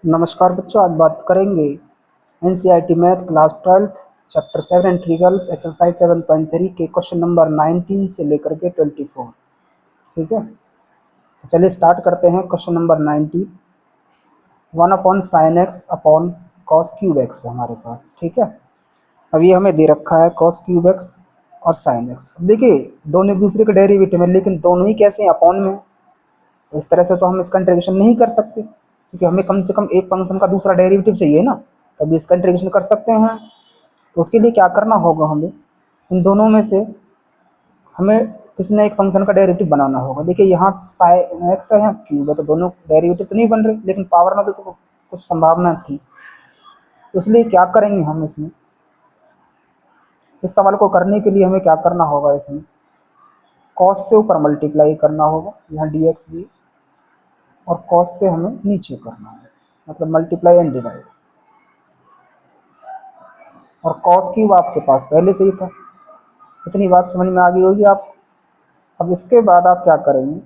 नमस्कार बच्चों, आज बात करेंगे NCERT math class 12th chapter 7 integrals exercise 7.3 के क्वेश्चन नंबर 19 से लेकर के 24। ठीक है, तो चलिए स्टार्ट करते हैं। Question number 19, 1/sin x upon cos cube x है हमारे पास। ठीक है, अब ये हमें दे रखा है cos क्यूब एक्स और sin x। देखिए दोनों एक दूसरे के डेरिवेटिव है, लेकिन दोनों ही कैसे हैं, अपॉन में। तो इस तरह से तो हम इसका इंटीग्रेशन नहीं कर सकते, क्योंकि हमें कम से कम एक फंक्शन का दूसरा डेरिवेटिव चाहिए ना, तभी इसका इंटीग्रेशन कर सकते हैं। तो उसके लिए क्या करना होगा, हमें इन दोनों में से हमें किसी न एक फंक्शन का डेरिवेटिव बनाना होगा। देखिए यहाँ साइन एक्स है, यहाँ क्यूब है, तो दोनों डेरिवेटिव तो नहीं बन रहे, लेकिन पावर में तो कुछ संभावना थी। तो इसलिए क्या करेंगे हम इसमें, इस सवाल को करने के लिए हमें क्या करना होगा, इसमें कॉस से ऊपर मल्टीप्लाई करना होगा, यहाँ डी एक्स भी, और कॉस से हमें नीचे करना है, मतलब मल्टीप्लाई एंड डिवाइड। और कॉस क्यूब आपके पास पहले से ही था, इतनी बात समझ में आ गई होगी आप। अब इसके बाद आप क्या करेंगे,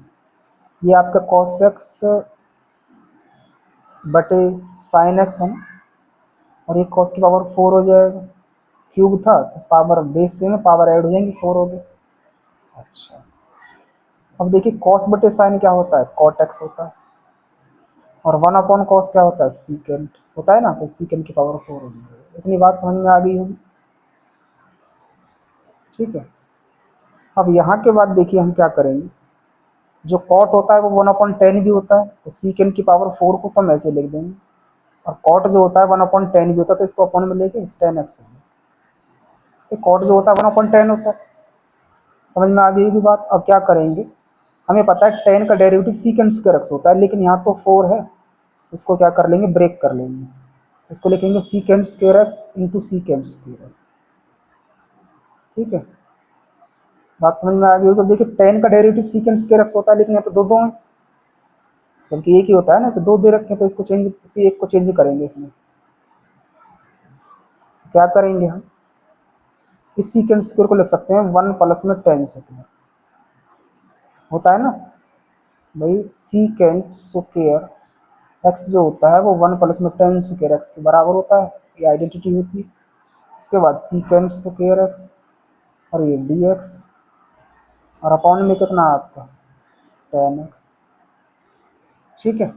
ये आपका कॉस एक्स बटे साइन एक्स है ना, और ये कॉस की पावर 4 हो जाएगा। क्यूब था तो पावर बेस से में पावर ऐड हो जाएंगी, 4 हो गए। अच्छा, अब देखिए कॉस बटे साइन क्या होता है, कॉट एक्स होता है, और 1 अपॉन कॉस क्या होता है, सीकेंट होता है ना, तो सीकेंट की पावर 4 हो जाएगी। इतनी बात समझ में आ गई होगी। ठीक है, अब यहाँ के बाद देखिए हम क्या करेंगे, जो कॉट होता है वो 1/10 भी होता है, तो सीकेंट की पावर 4 को तो हम ऐसे लिख देंगे, और कॉट जो होता है 1/10 भी होता है, तो इसको अपॉन में लेके 10x हो गया। कॉट जो होता है 1/10 होता है। समझ में आ गई की बात। अब क्या करेंगे, हमें पता है 10 का डेरिवेटिव सीकेंट स्क्वायर एक्स होता है, लेकिन यहाँ तो 4 है, इसको क्या कर लेंगे, ब्रेक कर लेंगे। इसको लिखेंगे secant square x into secant square x. ठीक है, बात समझ में आ गई होगी। देखिए 10 का डेरिवेटिव सीकेंट स्क्वायर एक्स होता है, लेकिन यहाँ तो दो दो है, जबकि एक ही होता है ना, तो दो दे रखे हैं, तो इसको चेंज, किसी एक को चेंज करेंगे इसमें से। क्या करेंगे हम, इस सीकेंट स्क्वायर को लिख सकते हैं 1 प्लस में 10 स्क्वायर, होता है ना भाई। सीकेंट स्क्वायर एक्स जो होता है वो 1 प्लस में 10 स्क्वायर एक्स के बराबर होता है, ये आइडेंटिटी होती है। उसके बाद सीकेंट स्क्वायर एक्स, और ये डी एक्स, और अपॉन में कितना आपका 10x। ठीक है,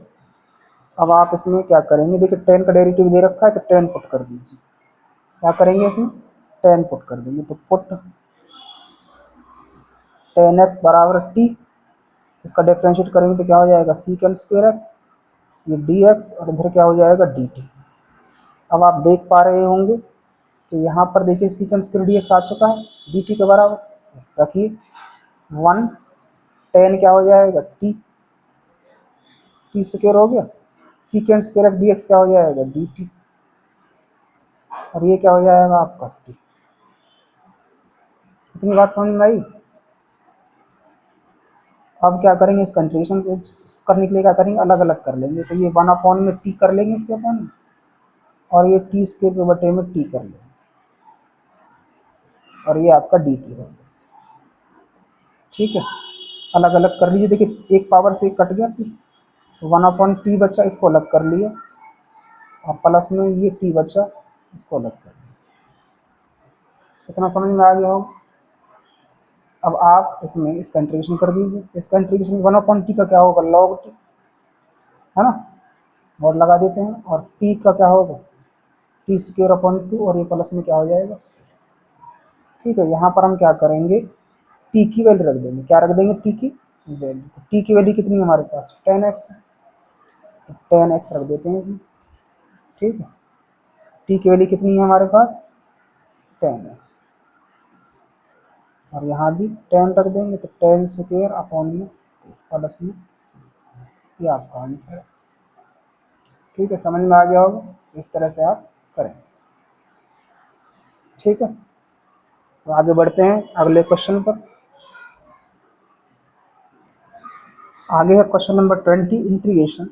अब आप इसमें क्या करेंगे, देखिए 10 का डेरिवेटिव दे रखा है, तो 10 पुट कर दीजिए। क्या करेंगे इसमें, 10 पुट कर देंगे, तो पुट 10x बराबर टी, इसका डिफ्रेंशिएट करेंगे तो क्या हो जाएगा, सीकेंट स्क्वायर एक्स, ये डी एक्स, और इधर क्या हो जाएगा, डी टी। अब आप देख पा रहे होंगे कि यहाँ पर देखिए सीकेंट स्क्वायर डी एक्स आ चुका है डी टी के बराबर। रखिए 1 10 क्या हो जाएगा, टी, टी स्क्वायर हो गया, secant square x d x क्या हो जाएगा, डी टी, और ये क्या हो जाएगा आपका टी। इतनी बात समझ में आई। अब क्या करेंगे, इस कंट्रीब्यूशन करने के लिए क्या करेंगे, अलग अलग कर लेंगे। तो ये 1 अपॉन में टी कर लेंगे इसके अपॉन में, और ये टी स्क्वायर पे बटे में टी कर लेंगे, और ये आपका डी टी हो गया। ठीक है, अलग अलग कर लीजिए। देखिए एक पावर से एक कट गया टी, तो 1/टी बचा, इसको अलग कर लिया, और प्लस में ये टी बचा, इसको अलग कर लिया। इतना समझ में आ गया हो। अब आप इसमें इस कंट्रीब्यूशन कर दीजिए। इस कंट्रीब्यूशन 1/टी का क्या होगा, लॉग टी, है ना, और लगा देते हैं। और टी का क्या होगा, टी स्क्वायर अपॉन 2, और ये प्लस में क्या हो जाएगा c। ठीक है, यहाँ पर हम क्या करेंगे, टी की वैल्यू रख देंगे। क्या रख देंगे, टी की वैल्यू। तो टी की वैल्यू कितनी है हमारे पास, 10x है, तो 10x रख देते हैं। ठीक है, टी की वैल्यू कितनी है हमारे पास, 10x, और यहाँ भी 10 रख देंगे, तो 10 स्क्वायर अपॉन में प्लस में c, ये आपका आंसर है। ठीक है, समझ में आ गया होगा। इस तरह से आप करें। ठीक है, तो आगे बढ़ते हैं अगले क्वेश्चन पर। आगे है question number 20, integration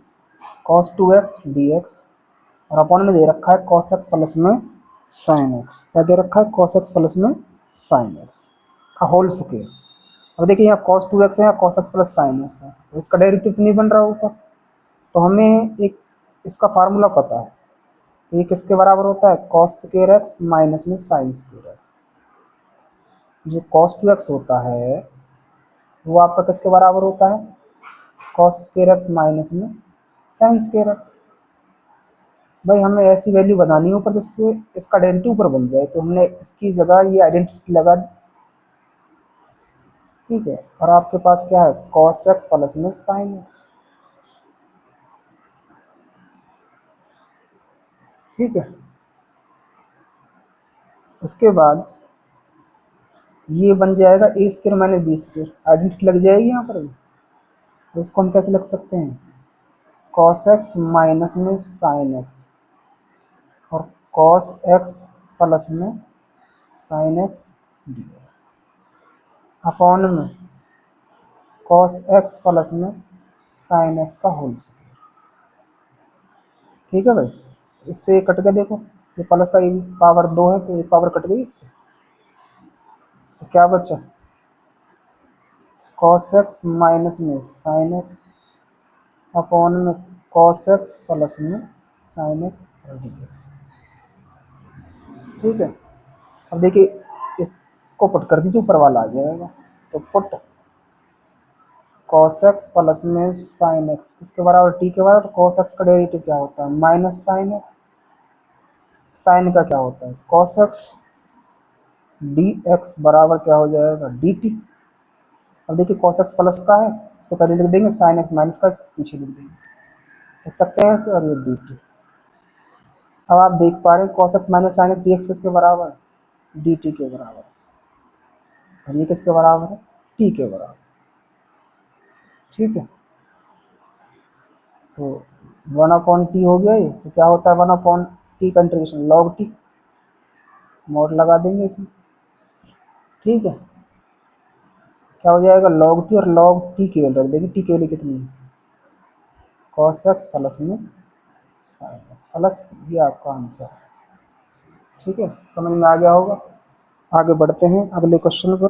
cos 2x dx, और अपॉन में दे रखा है cos x प्लस में sin x। क्या दे रखा है, cos x प्लस में sin x का होल स्क्वायर। अब देखिए यहाँ cos 2x है, यहाँ cos x plus sin x है, तो इसका डेरिवेटिव तो नहीं बन रहा ऊपर, तो हमें एक इसका फार्मूला पता है, तो ये किसके बराबर होता है, कॉस स्क्वायर एक्स माइनस में साइन स्क्वायर एक्स। जो कॉस टू एक्स होता है वो आपका किसके बराबर होता है, कॉस स्क्वायर एक्स माइनस में साइन स्क्वायर एक्स। भाई हमें ऐसी वैल्यू बनानी है ऊपर जिससे इसका डेरिवेटिव ऊपर बन जाए, तो हमने इसकी जगह ये आइडेंटिटी लगा दी, ठीक है। और आपके पास क्या है, कॉस एक्स प्लस में साइन एक्स, ठीक है। इसके बाद ये बन जाएगा a square minus b square, identity लग जाएगी यहाँ पर भी। तो इसको हम कैसे लिख सकते हैं, कॉस एक्स माइनस में साइन एक्स और कॉस एक्स प्लस में sine x d x upon में कॉस एक्स प्लस में साइन एक्स का होल स्क्वायर, ठीक है भाई। इससे कट के देखो, ये प्लस का पावर 2 है तो एक पावर कट गई इससे, तो क्या बचा, कॉस एक्स माइनस में साइन एक्स अपॉन में कॉस एक्स प्लस में साइन एक्स डी एक्स, ठीक है। अब देखिए इसको पुट कर दीजिए, ऊपर वाला आ जाएगा। तो पुट कॉस एक्स प्लस में साइन एक्स किसके बराबर, टी के बराबर। कॉस एक्स का डेरिवेटिव क्या होता है, माइनस साइन एक्स। साइन का क्या होता है, कॉस एक्स। डी एक्स बराबर क्या हो जाएगा, डी टी। अब देखिए कॉस एक्स प्लस का है, इसको पहले लिख देंगे, साइन एक्स माइनस का इसको पीछे लिख देंगे, लिख सकते हैं ऐसे। और ये डी टी। अब आप देख पा रहे हैं cos x minus sine x d x किसके बराबर, डी टी के बराबर। और ये किसके बराबर है, टी के बराबर, ठीक है। तो 1/t हो गया ये, तो क्या होता है 1/t contribution log T, mode लगा देंगे इसमें, ठीक है। क्या हो जाएगा, लॉग टी और लॉग टी की वैल्यू रख देंगे, टी की वैल्यू कितनी है, कॉस एक्स प्लस में साइन एक्स प्लस, ये आपका आंसर है, ठीक है। समझ में आ गया होगा। आगे बढ़ते हैं अगले क्वेश्चन पर।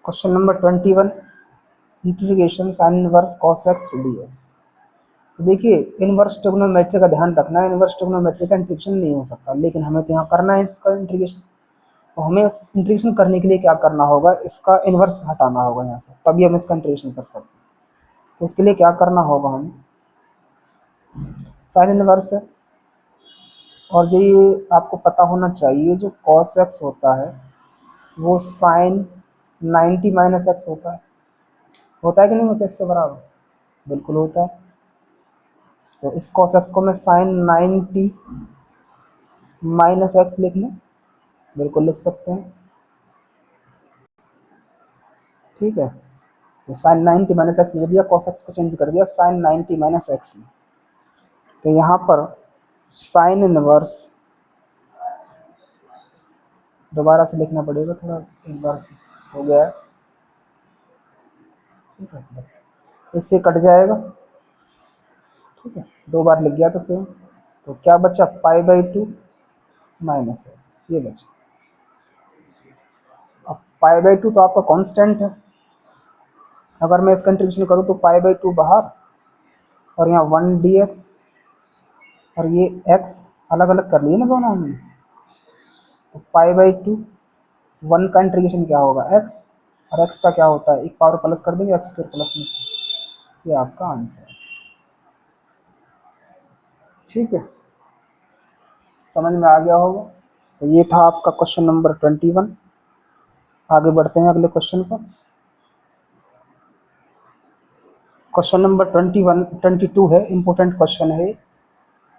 Question number 21, integration sine inverse cos x d x. तो देखिए इनवर्स ट्रिग्नोमेट्री का ध्यान रखना है, इनवर्स ट्रिग्नोमेट्री का इंटीग्रेशन नहीं हो सकता, लेकिन हमें तो यहाँ करना है इसका इंटीग्रेशन। तो हमें इस इंटीग्रेशन करने के लिए क्या करना होगा, इसका इनवर्स हटाना होगा यहाँ से, तभी हम इसका इंटीग्रेशन कर सकते हैं। तो इसके लिए क्या करना होगा, हम साइन इनवर्स है, और जो ये आपको पता होना चाहिए, जो कॉस एक्स होता है वो साइन 90 माइनस एक्स होता है कि नहीं होता इसके बराबर, बिल्कुल होता है। तो इस कॉस एक्स को मैं साइन 90 माइनस एक्स लिख लूँ, बिल्कुल लिख सकते हैं, ठीक है। तो साइन 90 माइनस एक्स लिख दिया, कॉस एक्स को चेंज कर दिया साइन 90 माइनस एक्स में। तो यहाँ पर साइन इनवर्स दोबारा से लिखना पड़ेगा, थोड़ा एक बार हो गया है, ठीक है। इससे कट जाएगा, ठीक है, 2 बार लिख गया था सेम। तो क्या बचा, पाई/2 माइनस एक्स, ये बचा। अब पाई/2 तो आपका कांस्टेंट है, अगर मैं इसका इंटीग्रेशन करूँ तो पाई/2 बाहर और यहाँ 1 dx, और ये x अलग अलग कर लिए ना दोनों हमने। तो पाई/2 1 का इंटीग्रेशन क्या होगा, x, और x का क्या होता है, एक पावर प्लस कर देंगे, x स्क्वायर प्लस में, ये आपका आंसर है, ठीक है। समझ में आ गया होगा। तो ये था आपका क्वेश्चन नंबर 21। आगे बढ़ते हैं अगले क्वेश्चन पर। क्वेश्चन नंबर 22 है, इंपॉर्टेंट क्वेश्चन है,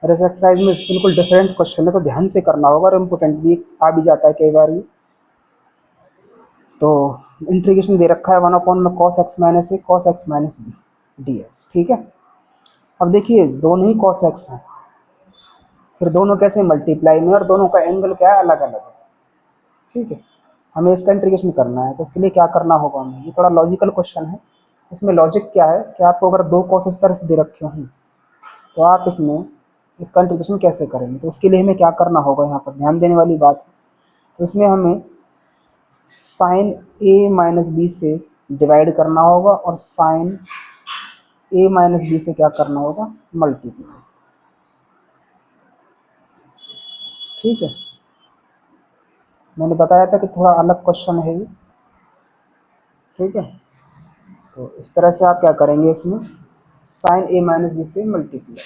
और इस एक्सरसाइज में बिल्कुल डिफरेंट क्वेश्चन है, तो ध्यान से करना होगा, और इंपॉर्टेंट भी आ भी जाता है कई बार ये। तो इंटीग्रेशन दे रखा है 1/, में cos x minus a cos x minus b d x, ठीक है। अब देखिए दोनों ही कॉस एक्स हैं, फिर दोनों कैसे मल्टीप्लाई में, और दोनों का एंगल क्या है, अलग अलग है, ठीक है। हमें इसका इंटीग्रेशन करना है, तो इसके लिए क्या करना होगा हमें, ये थोड़ा लॉजिकल क्वेश्चन है। इसमें लॉजिक क्या है कि आपको अगर 2 कॉस इस तरह से दे रखे हों, तो आप इसमें इसका इंटीग्रेशन कैसे करेंगे। तो उसके लिए हमें क्या करना होगा, यहाँ पर ध्यान देने वाली बात है। तो इसमें हमें साइन ए माइनस बी से डिवाइड करना होगा और साइन ए माइनस बी से क्या करना होगा, मल्टीप्लाई। ठीक है, मैंने बताया था कि थोड़ा अलग क्वेश्चन है ये। ठीक है, तो इस तरह से आप क्या करेंगे, इसमें साइन ए माइनस बी से मल्टीप्लाई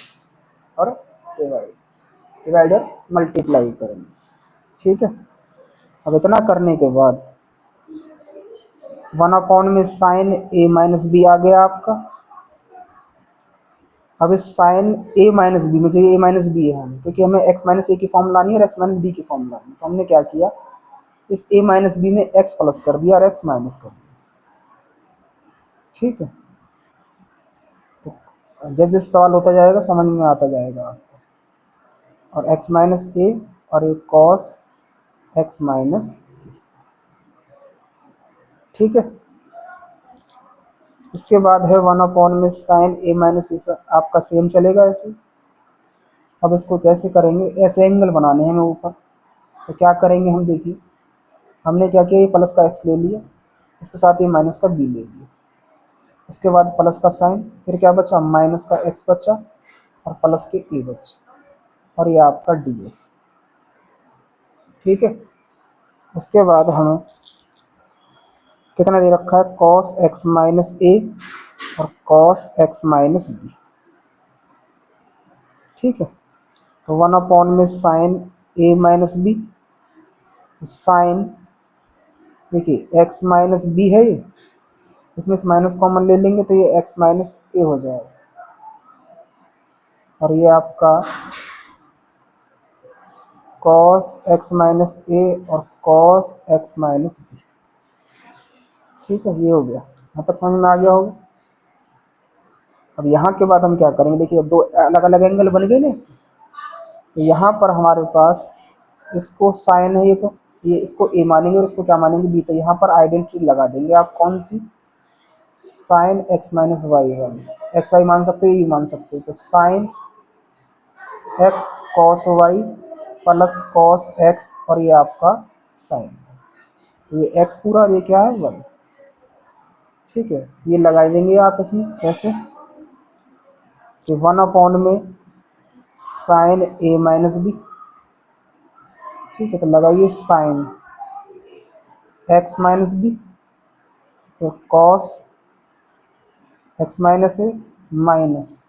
और डिवाइड, डिवाइड और मल्टीप्लाई करेंगे। ठीक है, अब इतना करने के बाद 1 में साइन ए माइनस बी आ गया आपका। अब इस साइन ए माइनस बी में जो ए माइनस बी है, हमें क्योंकि हमें एक्स माइनस ए की फॉर्म लानी है और एक्स माइनस बी की फॉर्म लानी है, तो हमने क्या किया, इस ए माइनस बी में एक्स प्लस कर दिया और एक्स माइनस कर दिया। ठीक है, तो जैसे सवाल होता जाएगा समझ में आता जाएगा आपको। और एक्स माइनस ए और एक कॉस एक्स माइनस। ठीक है, इसके बाद है 1 में साइन ए माइनस बी, आपका सेम चलेगा ऐसे। अब इसको कैसे करेंगे, ऐसे एंगल बनाने हैं हमें ऊपर, तो क्या करेंगे हम, देखिए हमने क्या किया, ये प्लस का एक्स ले लिया, इसके साथ ये माइनस का बी ले लिया, उसके बाद प्लस का साइन, फिर क्या बचा, माइनस का एक्स बचा और प्लस के ए बचा, और ये आपका डी एक्स। ठीक है, उसके बाद हमें कितना दे रखा है, कॉस एक्स माइनस ए और कॉस एक्स माइनस बी। ठीक है, तो 1 में sine a minus B, sign, देखिए एक्स माइनस बी है ये, इसमें से माइनस कॉमन ले लेंगे तो ये एक्स माइनस ए हो जाएगा, और ये आपका कॉस एक्स माइनस ए और कॉस एक्स माइनस बी। ठीक है, ये हो गया, यहाँ तक समझ में आ गया होगा। अब यहाँ के बाद हम क्या करेंगे, देखिए दो अलग अलग एंगल बन गए ना इसके, तो यहाँ पर हमारे पास इसको साइन है, ये तो ये इसको ए मानेंगे और इसको क्या मानेंगे, बी, तो यहाँ पर आइडेंटिटी लगा देंगे आप, कौन सी, साइन एक्स माइनस वाई वाली। एक्स वाई मान सकते हो, ये मान सकते हो, तो sine x cos y plus cos x और ये आपका साइन, तो ये एक्स पूरा और ये क्या है, वाई। ठीक है, ये लगा देंगे आप इसमें कैसे, कि 1 में साइन ए माइनस बी। ठीक है, तो लगाइए साइन एक्स माइनस बी, फिर cos x minus a minus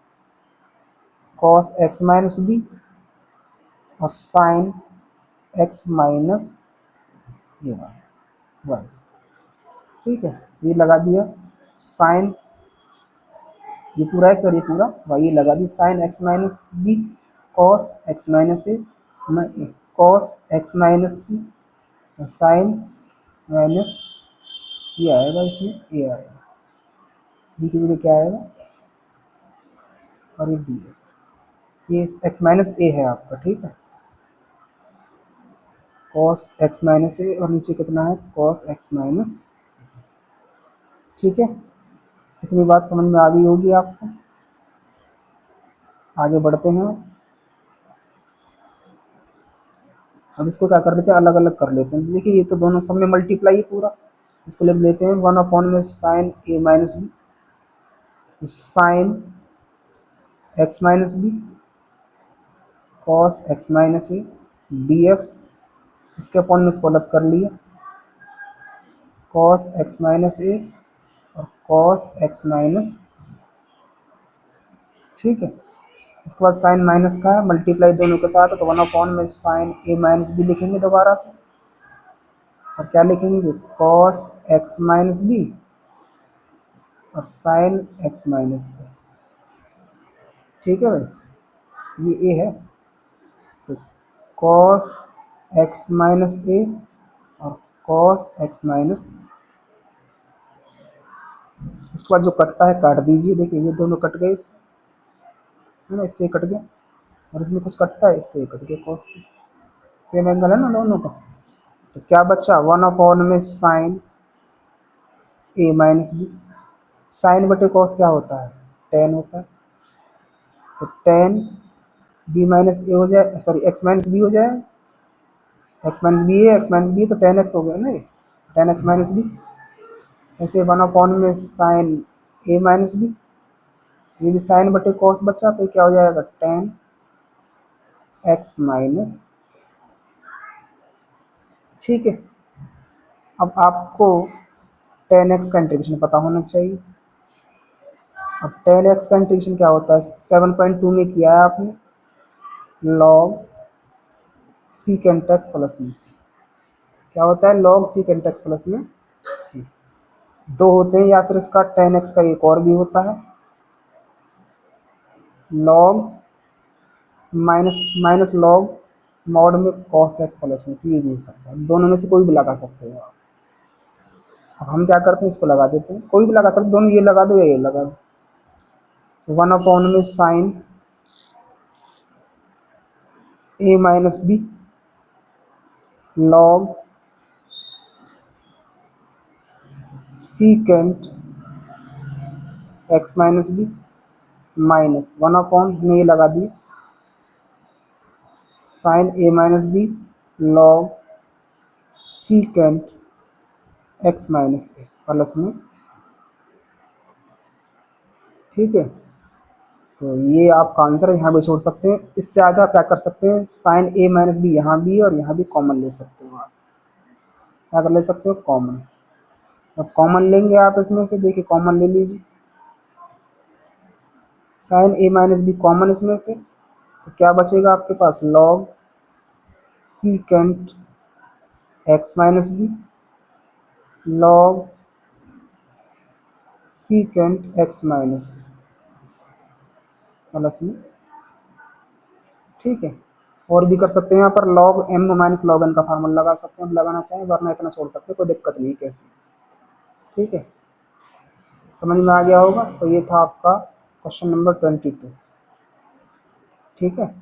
cos x minus b और sine x minus a y. ठीक है, ये लगा दिया साइन, ये पूरा एक्स और ये पूरा वाई, ये लगा दी sine x minus b cos x minus a minus cos x minus b और साइन माइनस, ये आएगा इसमें ए आएगा, बी की जगह क्या आएगा, और ये डी एस, ये एक्स माइनस ए है आपका। ठीक है, कॉस एक्स माइनस ए और नीचे कितना है, कॉस एक्स माइनस। ठीक है, इतनी बात समझ में आ गई होगी आपको। आगे बढ़ते हैं, अब इसको क्या कर लेते हैं, अलग अलग कर लेते हैं। देखिए ये तो दोनों सब में मल्टीप्लाई है पूरा, इसको लिख लेते हैं 1 में साइन ए माइनस बी, तो sine x minus b cos x minus a d x, इसके अपॉन में इसको अलग कर लिया, कॉस एक्स माइनस ए और कॉस एक्स माइनस। ठीक है, उसके बाद साइन माइनस का है, मल्टीप्लाई दोनों के साथ, तो 1 में साइन ए माइनस बी लिखेंगे दोबारा से, और क्या लिखेंगे, कॉस एक्स माइनस बी और साइन एक्स माइनस बी। ठीक है भाई, ये ए है, तो कॉस एक्स माइनस ए और कॉस एक्स माइनस, इसके बाद जो कटता है काट दीजिए। देखिए ये दोनों कट गए, इससे है ना, इससे कट गया, और इसमें कुछ कटता है, इससे कट गया, कॉस से, सेम एंगल है ना दोनों का। तो क्या बचा, 1 में sine a minus B, sign बटे कॉस क्या होता है, टेन होता है, तो टेन बी माइनस ए हो जाए, सॉरी एक्स माइनस बी हो जाए, एक्स माइनस बी है, एक्स माइनस बी है तो टेन एक्स हो गया ना ये, टेन एक्स माइनस बी। ऐसे वन अपॉन में साइन ए माइनस बी, ये भी साइन बटे कॉस बचा, तो क्या हो जाएगा टेन एक्स माइनस। ठीक है, अब आपको टेन एक्स का इंटीग्रेशन पता होना चाहिए। अब टेन एक्स का इंटीग्रेशन क्या होता है, 7.2 में किया है आपने, लॉग सीकेंट एक्स प्लस में सी। क्या होता है, लॉग सीकेंट एक्स प्लस में सी। दो होते हैं, या फिर इसका टेन एक्स का एक और भी होता है, log minus minus log mod में कॉस एक्स प्लस में सी, ये भी हो सकता है। दोनों में से कोई भी लगा सकते हो आप। अब हम क्या करते हैं, इसको लगा देते हैं, कोई भी लगा सकते, दोनों ये लगा दो या ये लगा दो। तो वन अपॉन में sine a minus b log secant x minus b minus one upon हमने ये लगा दी sine a minus b log secant x minus a plus में सी। ठीक है, तो ये आपका आंसर यहाँ भी छोड़ सकते हैं। इससे आगे आप क्या कर सकते हैं, साइन ए माइनस बी यहाँ भी और यहाँ भी कॉमन ले सकते हो आप। क्या कर ले सकते हो, कॉमन। अब कॉमन लेंगे आप इसमें से, देखिए कॉमन ले लीजिए, sine a minus b common इसमें से, तो क्या बचेगा आपके पास, log secant x minus b log secant x minus b plus में सी। ठीक है, और भी कर सकते हैं, यहाँ पर log m minus log n का फार्मूला लगा सकते हैं, लगाना चाहें, वरना इतना छोड़ सकते हैं, कोई दिक्कत नहीं कैसे। ठीक है, समझ में आ गया होगा। तो ये था आपका क्वेश्चन नंबर 22। ठीक है,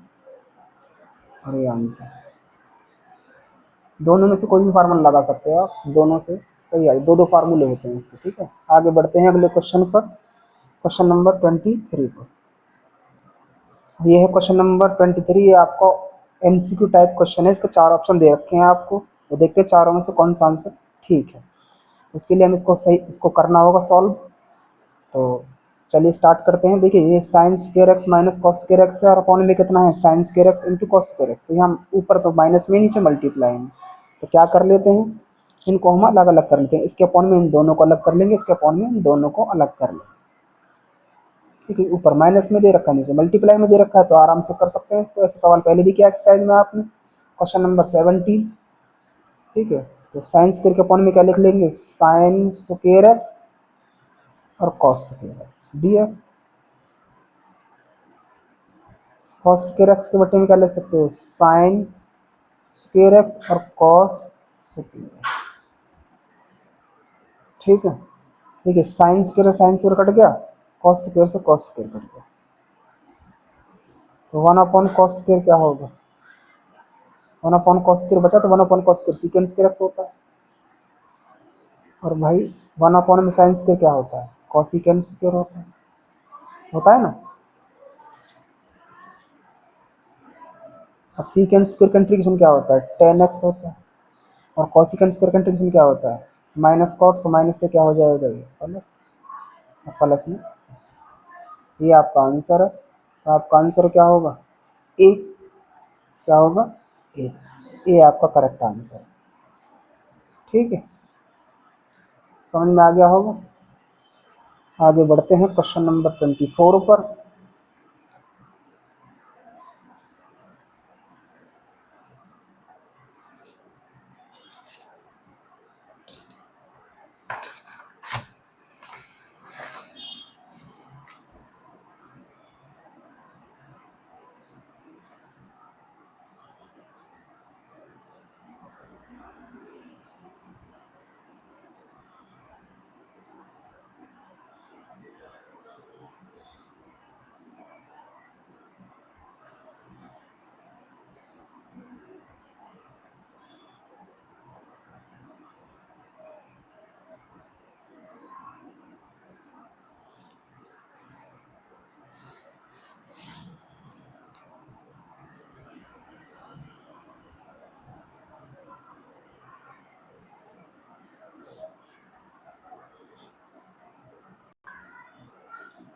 और ये आंसर, दोनों में से कोई भी फार्मूला लगा सकते हो आप, दोनों से सही है, दो दो फार्मूले होते हैं इसके। ठीक है, आगे बढ़ते हैं अगले क्वेश्चन पर, क्वेश्चन नंबर 23 पर। ये है क्वेश्चन नंबर 23, ये आपको एमसीक्यू टाइप क्वेश्चन है, इसके चार ऑप्शन दे रखे हैं आपको, तो देखते हैं चारों में से कौन सा आंसर ठीक है। तो इसके लिए हम इसको करना होगा सॉल्व। तो चलिए स्टार्ट करते हैं। देखिए ये sine square x minus cos square x है, और अपॉन में कितना है, sine square x into cos square x. तो यहाँ ऊपर तो माइनस में, नीचे मल्टीप्लाई में, तो क्या कर लेते हैं, इनको हम अलग अलग कर लेते हैं। इसके अपॉन में इन दोनों को अलग कर लेंगे, इसके अपॉन में इन दोनों को अलग कर लेंगे। ठीक है, ऊपर माइनस में दे रखा है, नीचे मल्टीप्लाई में दे रखा है, तो आराम से कर सकते हैं इसको। ऐसे सवाल पहले भी किया एक्सरसाइज में आपने, क्वेश्चन नंबर 17। ठीक है, तो साइन स्क्वायर के अपॉन में क्या लिख लेंगे, साइन स्क्वायर एक्स और cos square x d x. Cos square x के बटे में क्या लिख सकते हो, साइन स्क्वायर एक्स और कॉस स्क्वायर एक्स। ठीक है, देखिए साइन स्क्वायर कट गया, कॉस स्क्वायर से कॉस स्क्वायर कट गया, तो वन अपॉन कॉस स्क्वायर क्या होगा, वन अपॉन कॉस स्क्वायर बचा, तो one upon cos square secant square x होता है। और भाई वन अपॉन में साइन स्क्वायर क्या होता है, कॉसिकेंड स्क्वायर होता है ना। अब सीकेंड स्क्वायर का इंटीग्रेशन क्या होता है, टेन एक्स होता है, और कॉसिकेंड स्क्वायर का इंटीग्रेशन क्या होता है, माइनस कॉट, तो माइनस से क्या हो जाएगा, ये प्लस, प्लस में ये आपका आंसर है। तो आपका आंसर क्या होगा, ए। क्या होगा, ए। ए आपका करेक्ट आंसर है। ठीक है, समझ में आ गया होगा। आगे बढ़ते हैं क्वेश्चन नंबर 24 पर।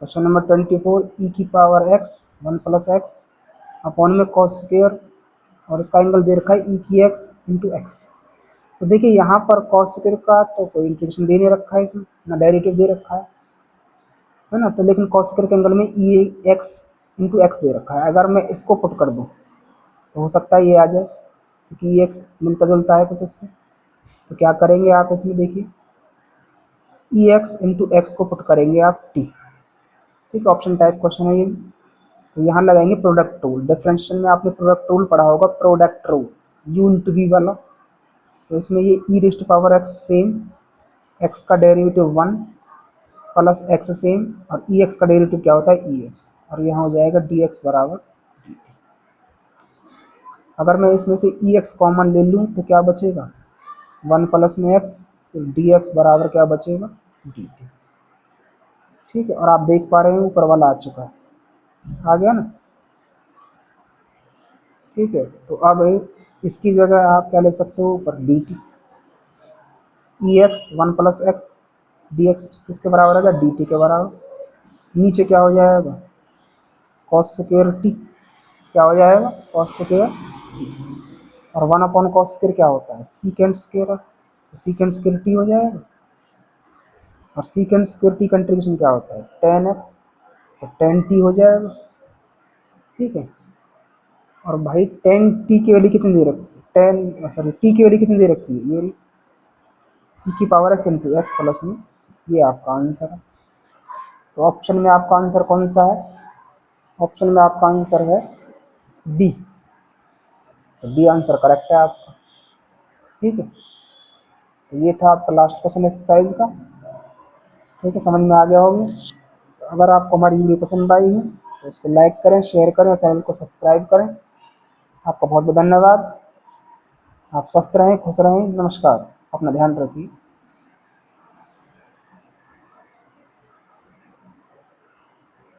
क्वेश्चन नंबर 24, ई की power x 1 plus x upon में कॉस स्क्वायर, और इसका एंगल दे रखा है ई की एक्स इंटू एक्स। तो देखिए यहाँ पर कॉस स्क्वायर का तो कोई इंटीग्रेशन दे नहीं रखा है, इसमें ना डेरिवेटिव दे रखा है ना। तो लेकिन कॉस स्क्वायर के एंगल में ई एक्स इंटू एक्स दे रखा है। अगर मैं इसको पुट कर दूँ तो हो सकता है ये आ जाए, क्योंकि ई एक्स मिलता जुलता है कुछ इससे। तो क्या करेंगे आप इसमें, देखिए ई एक्स इंटू एक्स को पुट करेंगे आप टी। ठीक है, ऑप्शन टाइप क्वेश्चन है ये। तो यहाँ लगाएंगे प्रोडक्ट रूल। डिफरेंशियल में आपने प्रोडक्ट रूल पढ़ा होगा, product rule, u into v वाला। तो इसमें ये e raised power x same, x का डेरिवेटिव 1 प्लस एक्स सेम, और ई एक्स का डेरिवेटिव क्या होता है ई एक्स, और यहाँ हो जाएगा डी एक्स बराबर। अगर मैं इसमें से ई एक्स कॉमन ले लूँ तो क्या बचेगा, 1 प्लस में एक्स, डी एक्स बराबर क्या बचेगा डी टी। ठीक है, और आप देख पा रहे हैं ऊपर वाला आ चुका है, आ गया ना। ठीक है, तो अब इसकी जगह आप क्या ले सकते हो, ऊपर d t, e x 1 plus x d x किसके बराबर आएगा, डी टी के बराबर। नीचे क्या हो जाएगा, कॉस स्क्वायर टी, क्या हो जाएगा कॉस स्क्वायर, और 1 अपॉन कॉस स्क्वायर क्या होता है सीकेंड स्क्वायर, तो सीकेंड स्क्वायर टी हो जाएगा। और सीकेंड स्क्वायर टी कंट्रीब्यूशन क्या होता है 10x, तो 10t हो जाएगा। ठीक है, और भाई 10t की वैल्यू कितनी दे रखी है, 10 की वैल्यू कितनी दे रखी है, ये ई की power x into x plus में, ये आपका आंसर है। तो ऑप्शन में आपका आंसर कौन सा है, ऑप्शन में आपका आंसर है डी। तो डी आंसर करेक्ट है आपका। ठीक है, तो ये था आपका लास्ट क्वेश्चन एक्सरसाइज का। ठीक है, समझ में आ गया होगा। तो अगर आपको हमारी वीडियो पसंद आई है तो इसको लाइक करें, शेयर करें और चैनल को सब्सक्राइब करें। आपका बहुत बहुत धन्यवाद। आप स्वस्थ रहें, खुश रहें, नमस्कार, अपना ध्यान रखिए।